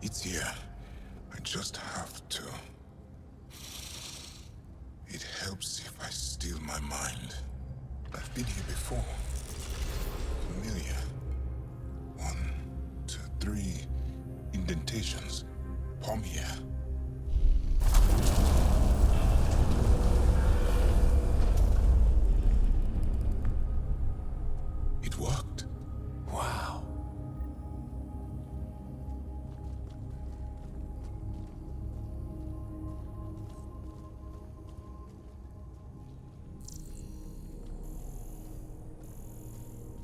It's here. I just have to. It helps if I steal my mind. I've been here before. Familiar. 1, 2, 3 indentations. Palm here. It worked. Wow.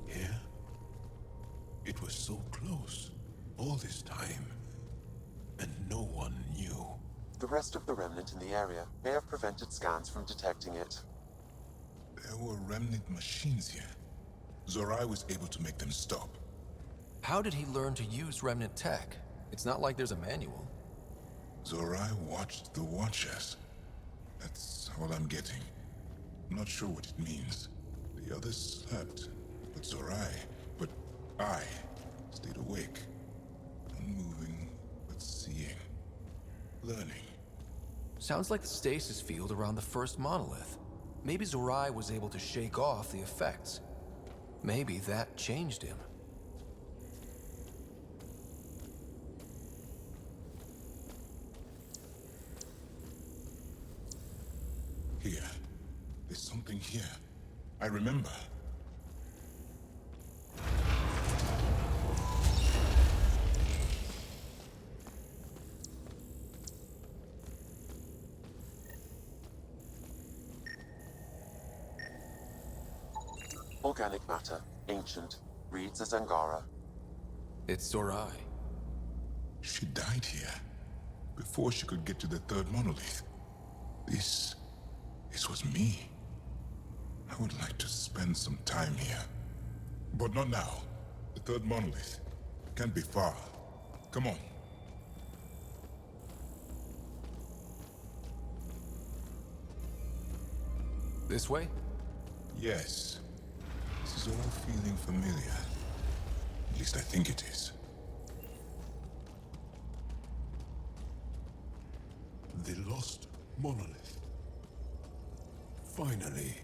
Here? It was so close. All this time. And no one knew. The rest of the remnant in the area may have prevented scans from detecting it. There were remnant machines here. Zorai was able to make them stop. How did he learn to use remnant tech? It's not like there's a manual. Zorai watched the Watchers. That's all I'm getting. I'm not sure what it means. The others slept, but I stayed awake. Unmoving, but seeing. Learning. Sounds like the stasis field around the first monolith. Maybe Zorai was able to shake off the effects. Maybe that changed him. Here. There's something here. I remember. Organic matter, ancient, reads as Angara. It's Zorai. She died here. Before she could get to the third monolith. This was me. I would like to spend some time here. But not now. The third monolith. Can't be far. Come on. This way? Yes. This is all feeling familiar. At least I think it is. The lost monolith. Finally.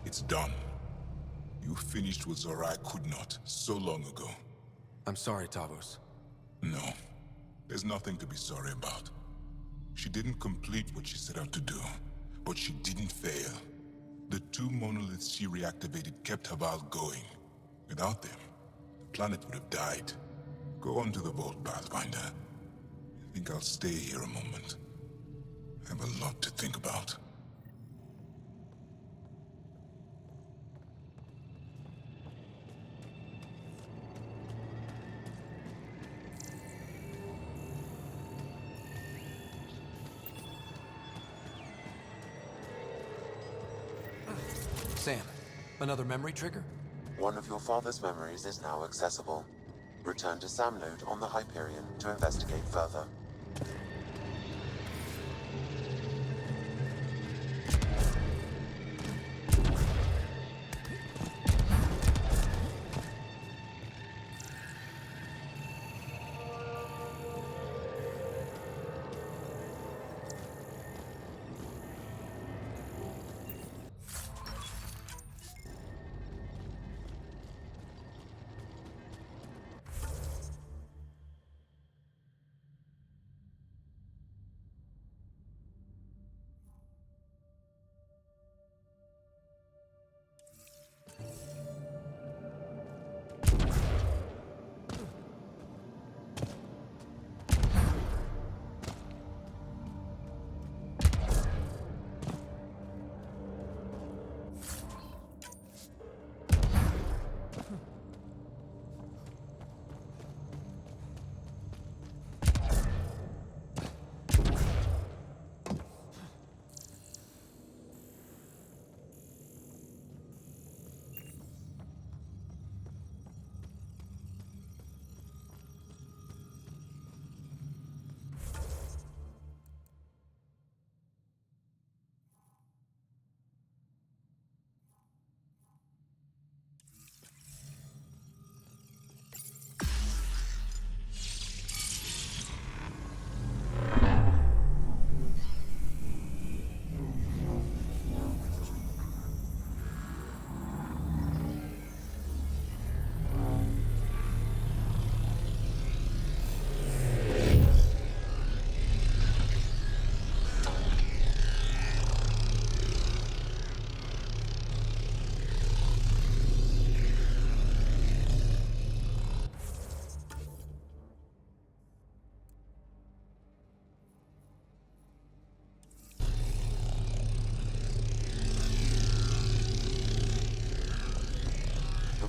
It's done. You finished what Zorai could not so long ago. I'm sorry, Tavos. No, there's nothing to be sorry about. She didn't complete what she set out to do, but she didn't fail. The 2 monoliths she reactivated kept Havalle going. Without them, the planet would have died. Go on to the vault, Pathfinder. I think I'll stay here a moment. I have a lot to think about. Sam, another memory trigger? One of your father's memories is now accessible. Return to Sam Node on the Hyperion to investigate further.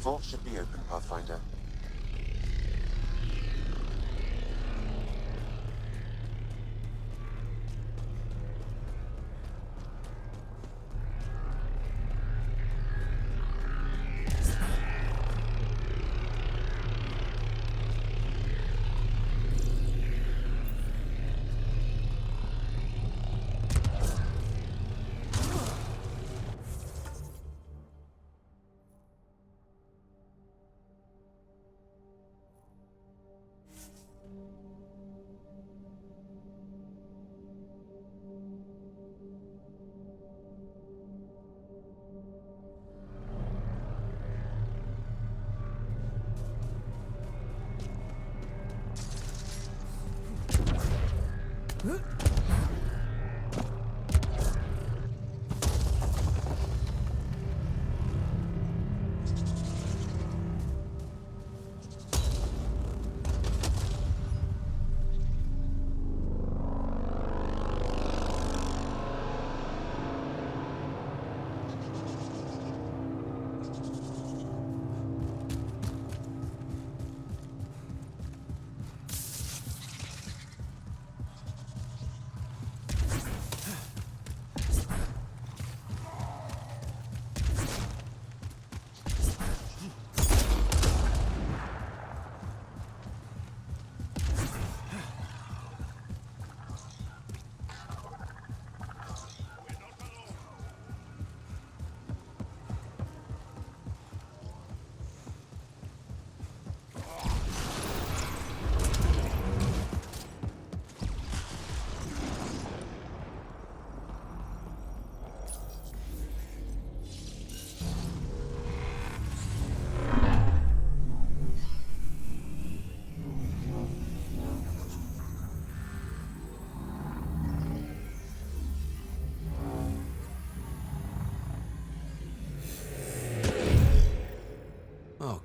vault should be open, Pathfinder.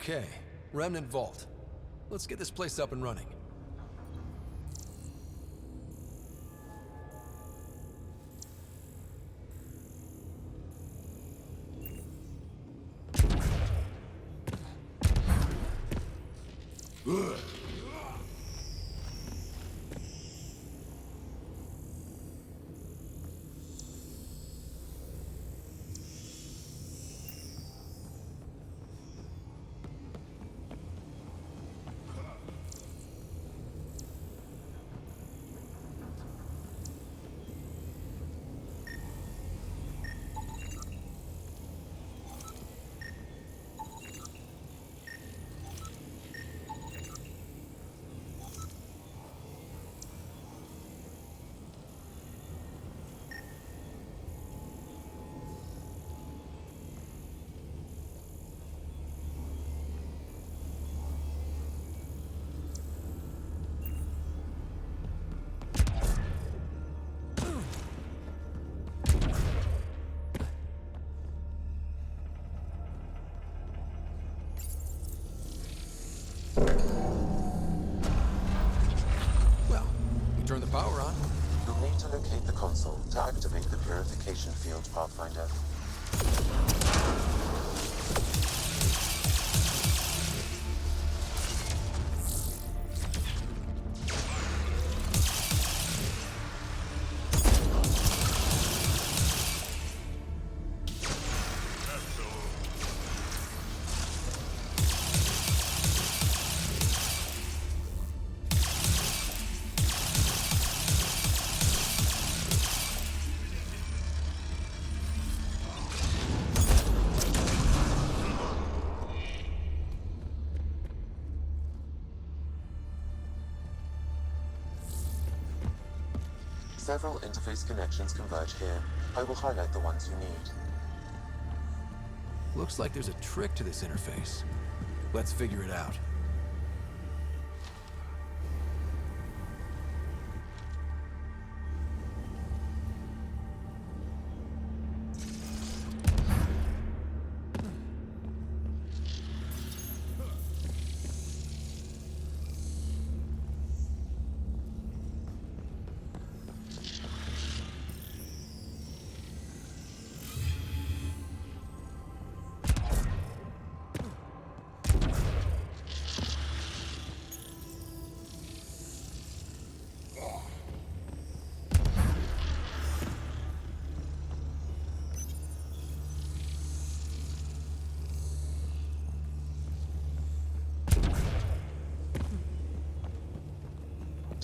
Okay, Remnant Vault. Let's get this place up and running. Turn the power on. You'll need to locate the console to activate the purification field, Pathfinder. Several interface connections converge here. I will highlight the ones you need. Looks like there's a trick to this interface. Let's figure it out.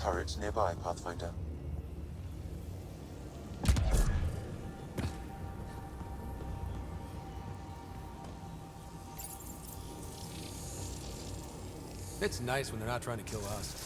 turret nearby, Pathfinder. It's nice when they're not trying to kill us.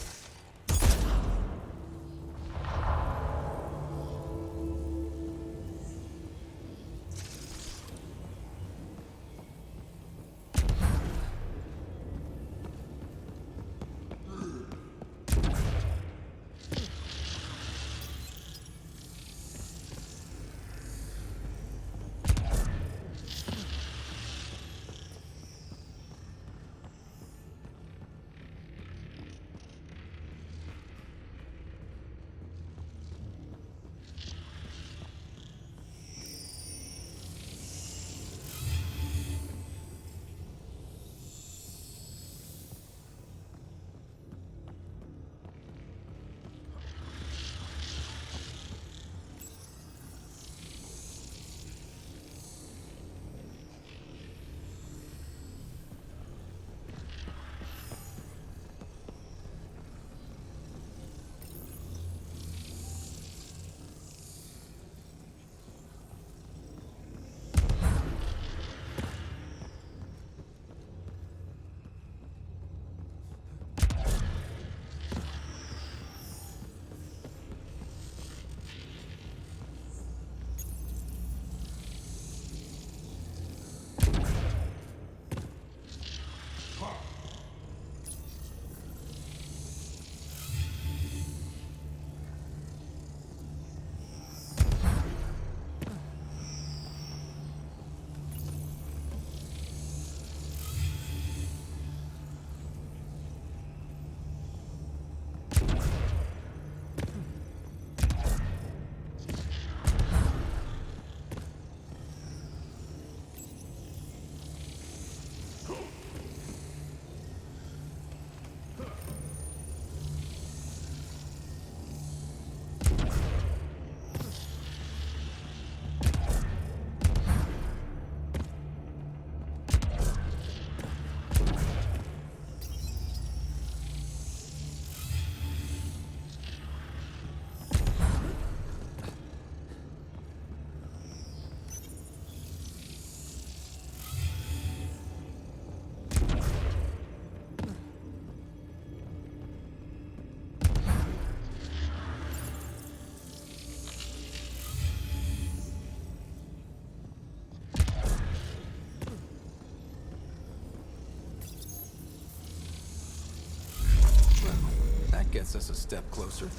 Gets us a step closer.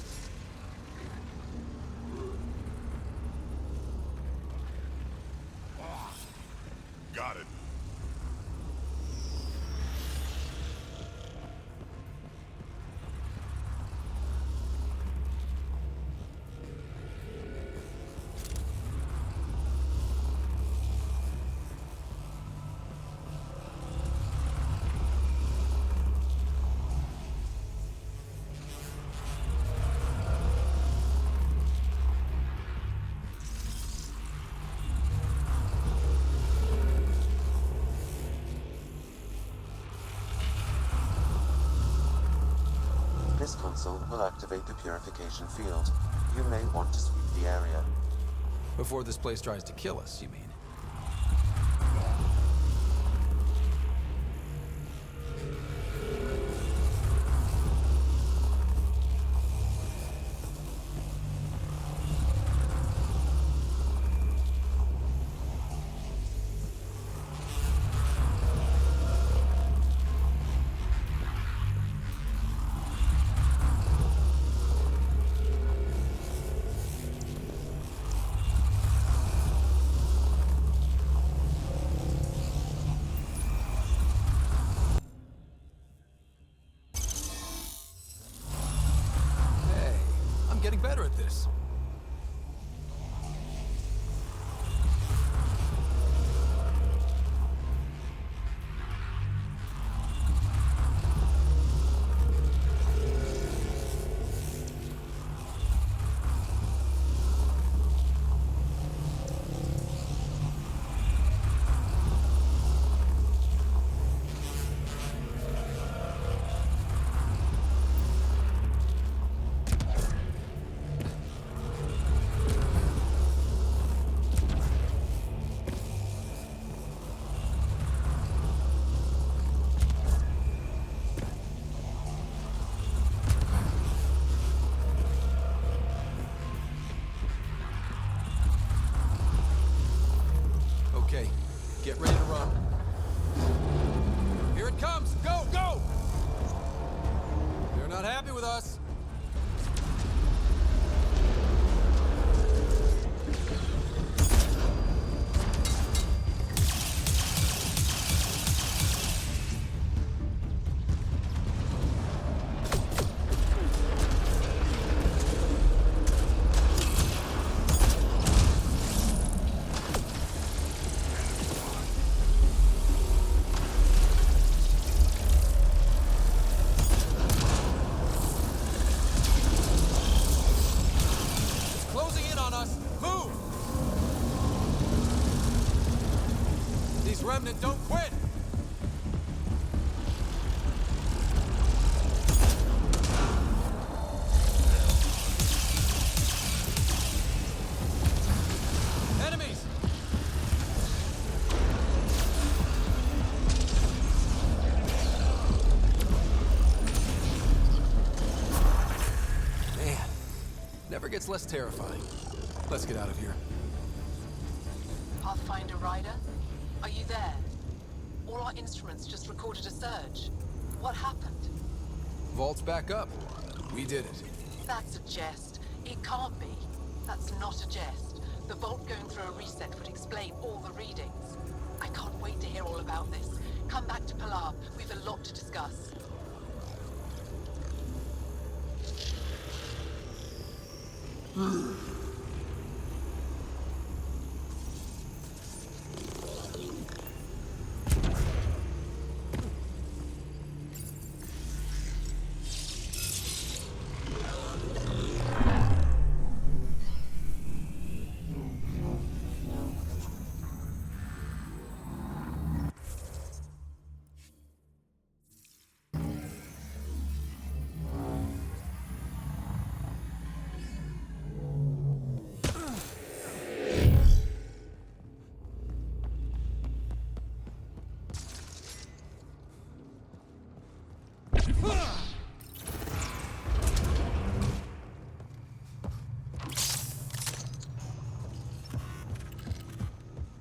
Got it. This console will activate the purification field. You may want to sweep the area. Before this place tries to kill us, you mean? Getting better at this. Get ready to run. Here it comes! Go, go! They're not happy with us. Remnant, don't quit! Enemies! Man, never gets less terrifying. Let's get out of here. Pathfinder Rider? Are you there? All our instruments just recorded a surge. What happened? Vault's back up. We did it. That's a jest. It can't be. That's not a jest. The vault going through a reset would explain all the readings. I can't wait to hear all about this. Come back to Pilar. We've a lot to discuss.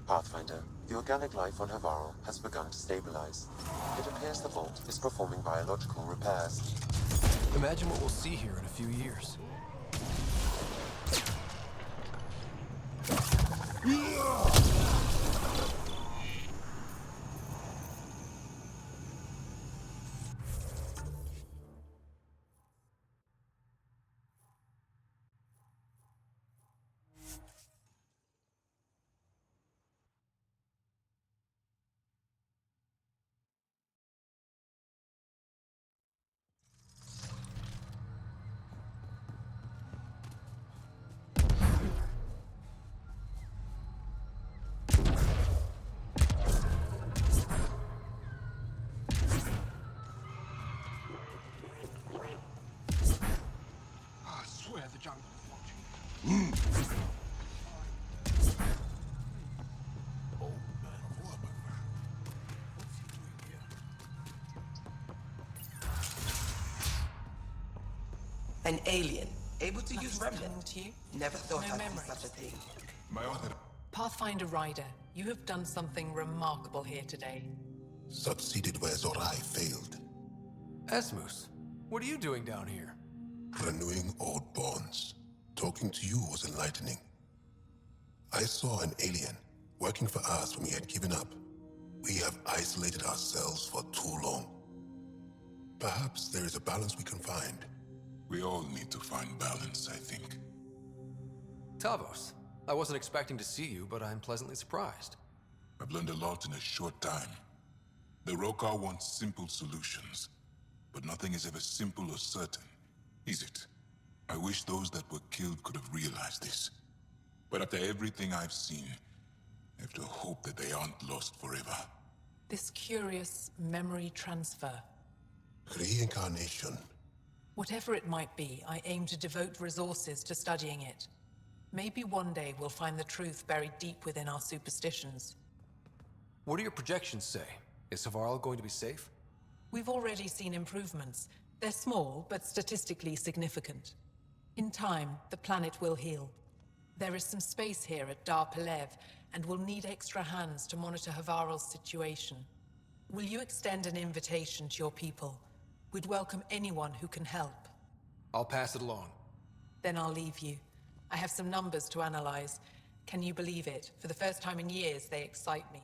Pathfinder, the organic life on Havaral has begun to stabilize. It appears the vault is performing biological repairs. Imagine what we'll see here in a few years. An alien, able to use Nothing's remnant. coming to you? Never thought No I'd memories. see such a thing. My honor. Pathfinder Rider, you have done something remarkable here today. Succeeded where Zorai failed. Esmus, what are you doing down here? Renewing old bonds. Talking to you was enlightening. I saw an alien working for us when we had given up. We have isolated ourselves for too long. Perhaps there is a balance we can find. We all need to find balance, I think. Tavos, I wasn't expecting to see you, but I'm pleasantly surprised. I've learned a lot in a short time. The Rokar wants simple solutions, but nothing is ever simple or certain, is it? I wish those that were killed could have realized this. But after everything I've seen, I have to hope that they aren't lost forever. This curious memory transfer. Reincarnation. Whatever it might be, I aim to devote resources to studying it. Maybe one day we'll find the truth buried deep within our superstitions. What do your projections say? Is Havaral going to be safe? We've already seen improvements. They're small, but statistically significant. In time, the planet will heal. There is some space here at Dar Pelev, and we'll need extra hands to monitor Havarl's situation. Will you extend an invitation to your people? We'd welcome anyone who can help. I'll pass it along. Then I'll leave you. I have some numbers to analyze. Can you believe it? For the first time in years, they excite me.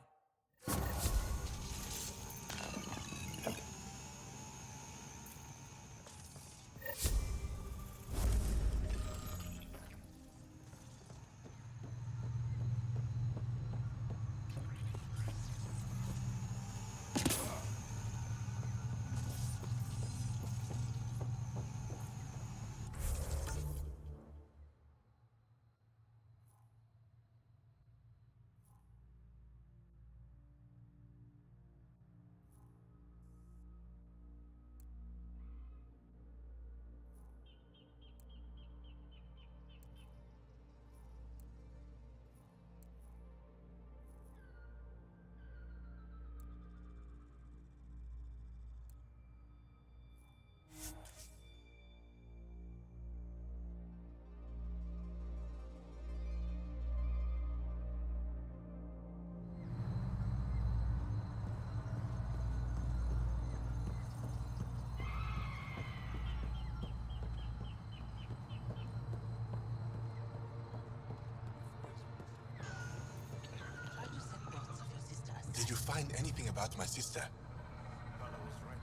Did you find anything about my sister? Carla was right.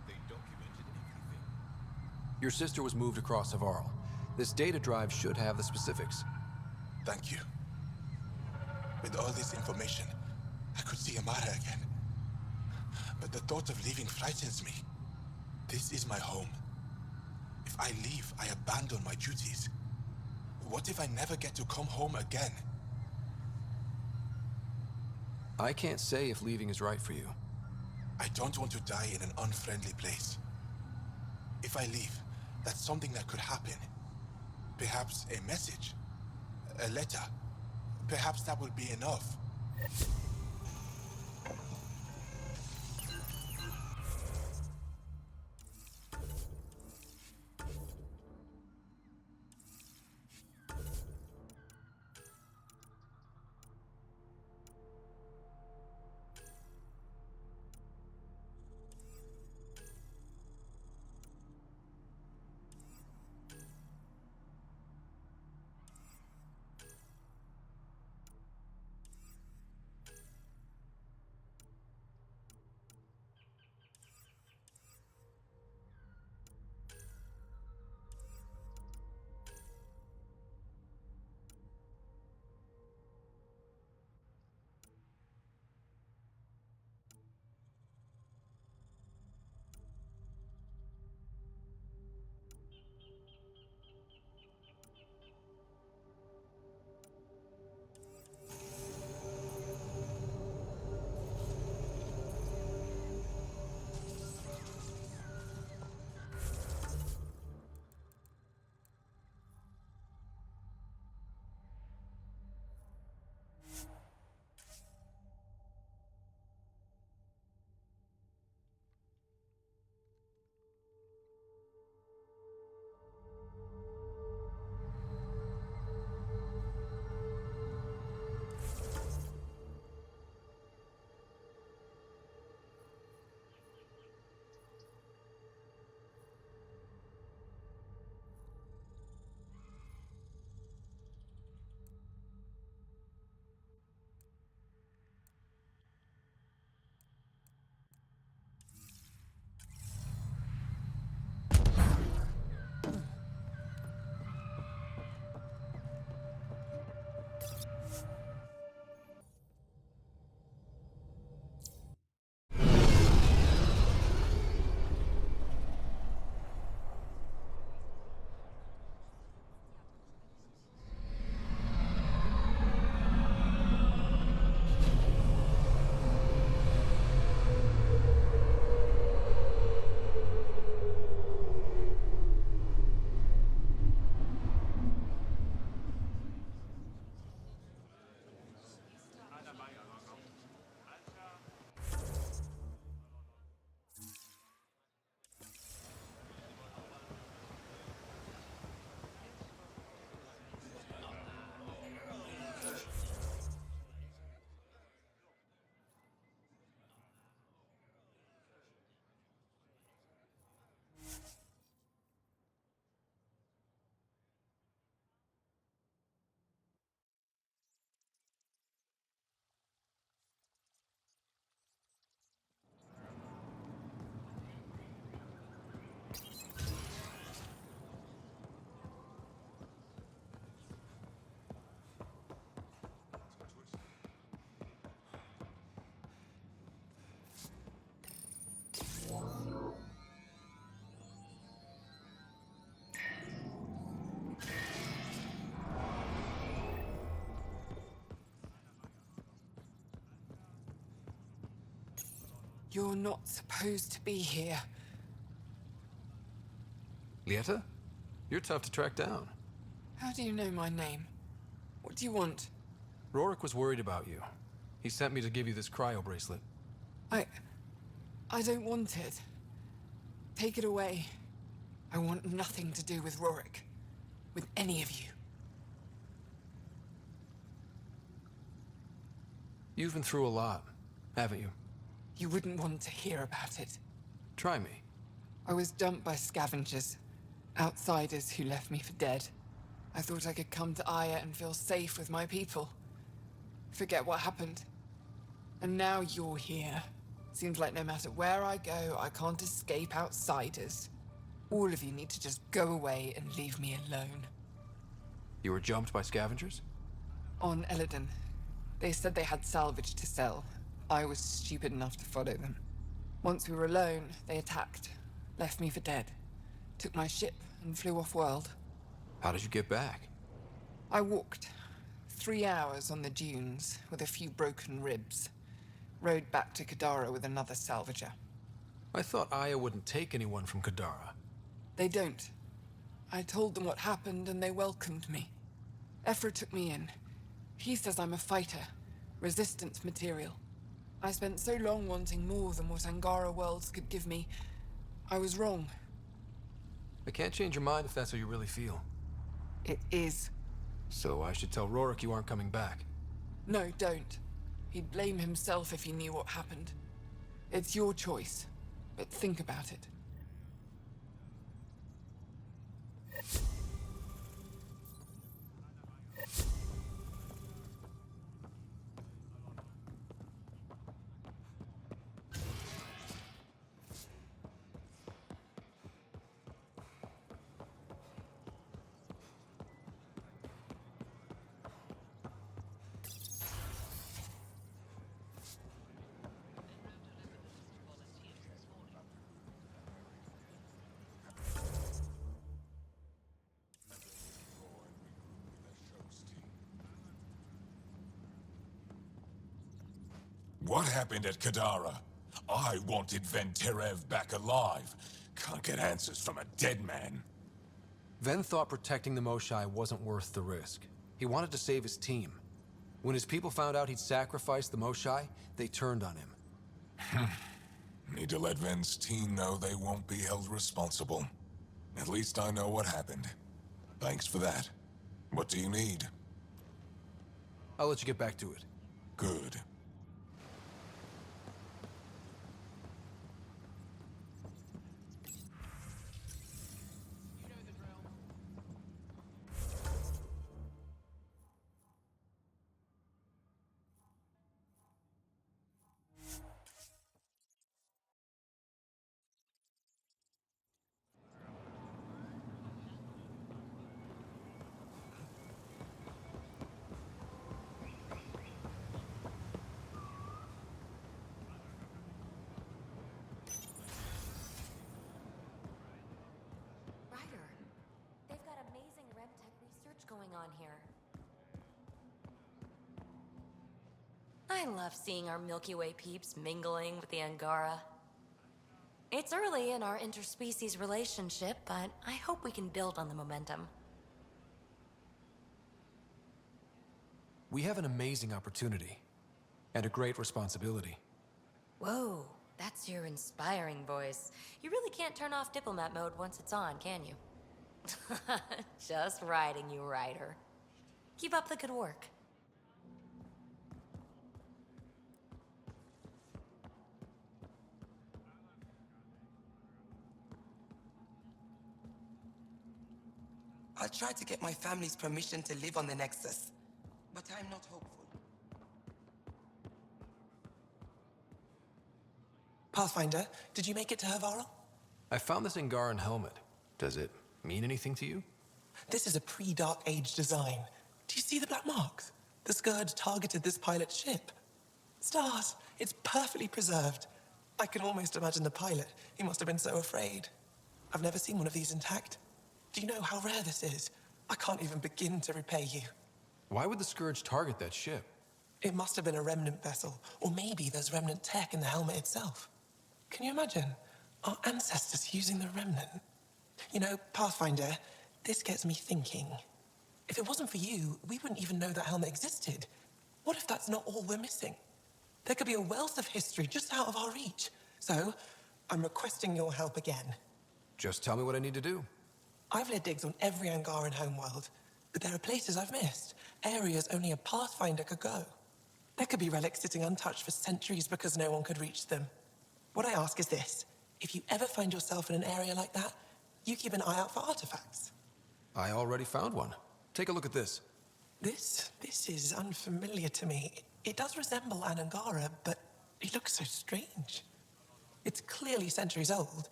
They documented everything. Your sister was moved across Havarl. This data drive should have the specifics. Thank you. With all this information, I could see Amara again. But the thought of leaving frightens me. This is my home. If I leave, I abandon my duties. What if I never get to come home again? I can't say if leaving is right for you. I don't want to die in an unfriendly place. If I leave, that's something that could happen. Perhaps a message, a letter. Perhaps that would be enough. You're not supposed to be here. Lieta? You're tough to track down. How do you know my name? What do you want? Rorik was worried about you. He sent me to give you this cryo bracelet. I don't want it. Take it away. I want nothing to do with Rorik. With any of you. You've been through a lot, haven't you? You wouldn't want to hear about it. Try me. I was dumped by scavengers. Outsiders who left me for dead. I thought I could come to Aya and feel safe with my people. Forget what happened. And now you're here. Seems like no matter where I go, I can't escape outsiders. All of you need to just go away and leave me alone. You were jumped by scavengers? On Eladon. They said they had salvage to sell. I was stupid enough to follow them. Once we were alone, they attacked. Left me for dead. Took my ship and flew off-world. How did you get back? I walked 3 hours on the dunes with a few broken ribs. Rode back to Kadara with another salvager. I thought Aya wouldn't take anyone from Kadara. They don't. I told them what happened and they welcomed me. Ephra took me in. He says I'm a fighter. Resistance material. I spent so long wanting more than what Angara worlds could give me. I was wrong. I can't change your mind if that's how you really feel. It is. So I should tell Rorik you aren't coming back. No, don't. He'd blame himself if he knew what happened. It's your choice, but think about it. What happened at Kadara? I wanted Venterev back alive. Can't get answers from a dead man. Ven thought protecting the Moshai wasn't worth the risk. He wanted to save his team. When his people found out he'd sacrificed the Moshai, they turned on him. Need to let Ven's team know they won't be held responsible. At least I know what happened. Thanks for that. What do you need? I'll let you get back to it. Good. Going on here. I love seeing our Milky Way peeps mingling with the Angara. It's early in our interspecies relationship, but I hope we can build on the momentum. We have an amazing opportunity. And a great responsibility. Whoa, that's your inspiring voice. You really can't turn off diplomat mode once it's on, can you? Just riding you, Ryder. Keep up the good work. I tried to get my family's permission to live on the Nexus, but I'm not hopeful. Pathfinder, did you make it to Havaral? I found this Angaran helmet. Does it mean anything to you? This is a pre-Dark Age design. Do you see the black marks? The Scourge targeted this pilot's ship. Stars, it's perfectly preserved. I can almost imagine the pilot. He must have been so afraid. I've never seen one of these intact. Do you know how rare this is? I can't even begin to repay you. Why would the Scourge target that ship? It must have been a remnant vessel, or maybe there's remnant tech in the helmet itself. Can you imagine? Our ancestors using the remnant. You know, Pathfinder, this gets me thinking. If it wasn't for you, we wouldn't even know that helmet existed. What if that's not all we're missing? There could be a wealth of history just out of our reach. So, I'm requesting your help again. Just tell me what I need to do. I've led digs on every Angaran homeworld, but there are places I've missed, areas only a Pathfinder could go. There could be relics sitting untouched for centuries because no one could reach them. What I ask is this: if you ever find yourself in an area like that, you keep an eye out for artifacts. I already found one. Take a look at this. This is unfamiliar to me. It does resemble an Angara, but it looks so strange. It's clearly centuries old.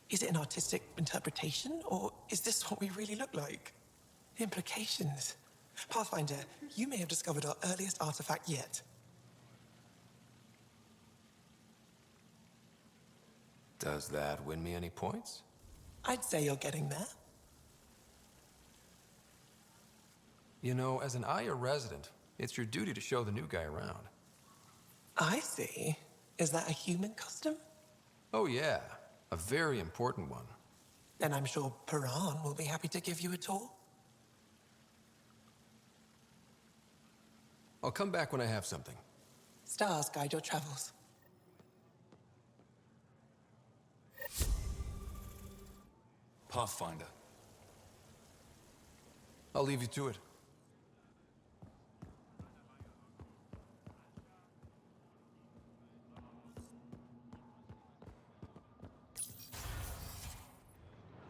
Is it an artistic interpretation, or is this what we really look like? The implications. Pathfinder, you may have discovered our earliest artifact yet. Does that win me any points? I'd say you're getting there. You know, as an Aya resident, it's your duty to show the new guy around. I see. Is that a human custom? Oh yeah, a very important one. Then I'm sure Piran will be happy to give you a tour. I'll come back when I have something. Stars guide your travels. Pathfinder. I'll leave you to it.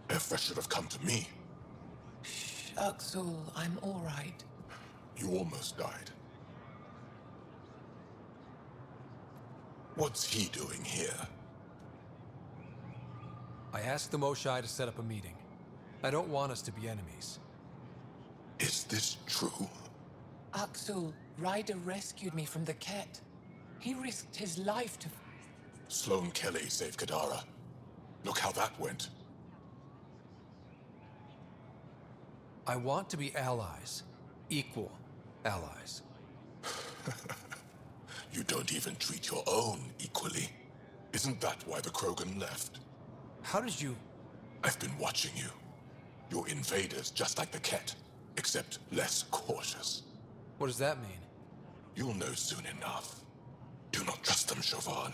If I should have come to me. Axel, I'm all right. You almost died. What's he doing here? I asked the Moshai to set up a meeting. I don't want us to be enemies. Is this true? Axel, Ryder rescued me from the Ket. He risked his life to... Sloane Kelly saved Kadara. Look how that went. I want to be allies. Equal allies. You don't even treat your own equally. Isn't that why the Krogan left? How did you... I've been watching you. You're invaders just like the Ket, except less cautious. What does that mean? You'll know soon enough. Do not trust them, Chauvin.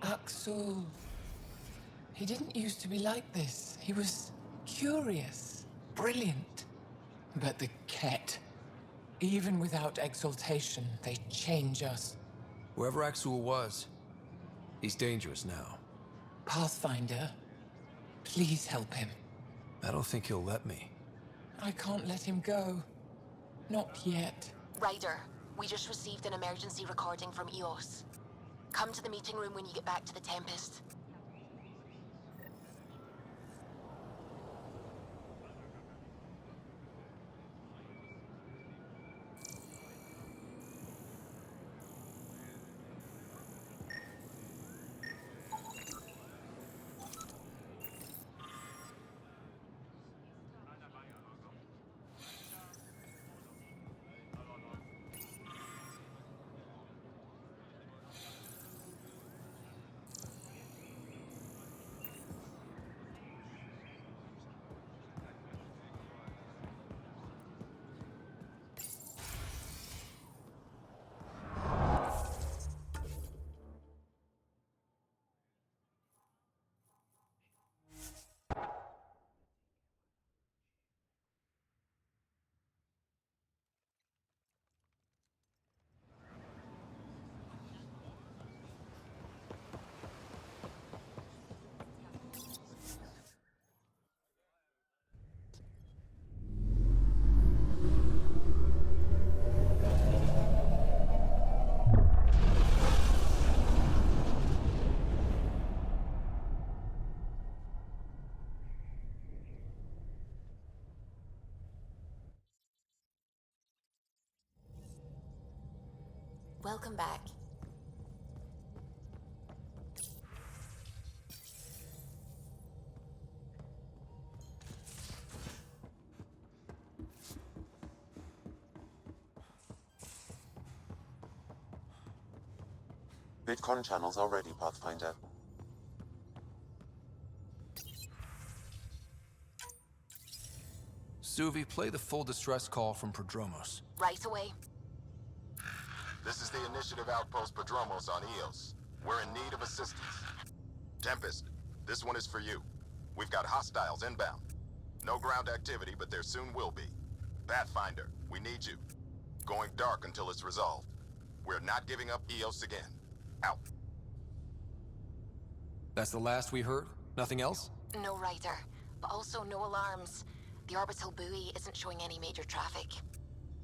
Axel... He didn't used to be like this. He was curious, brilliant. But the Ket, even without exaltation, they change us. Whoever Axul was, he's dangerous now. Pathfinder, please help him. I don't think he'll let me. I can't let him go. Not yet. Ryder, we just received an emergency recording from EOS. Come to the meeting room when you get back to the Tempest. Welcome back. VidCon channels are ready, Pathfinder. Suvi, play the full distress call from Prodromos. Right away. This is the Initiative Outpost Prodromos on Eos. We're in need of assistance. Tempest, this one is for you. We've got hostiles inbound. No ground activity, but there soon will be. Pathfinder, we need you. Going dark until it's resolved. We're not giving up Eos again. Out. That's the last we heard? Nothing else? No rider, but also no alarms. The orbital buoy isn't showing any major traffic.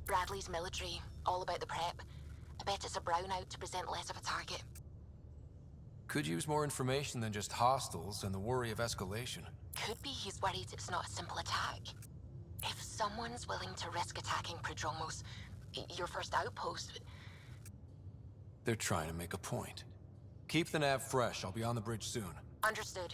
Bradley's military, all about the prep. I bet it's a brownout to present less of a target. Could use more information than just hostiles and the worry of escalation. Could be he's worried it's not a simple attack. If someone's willing to risk attacking Prodromos, your first outpost... They're trying to make a point. Keep the nav fresh. I'll be on the bridge soon. Understood.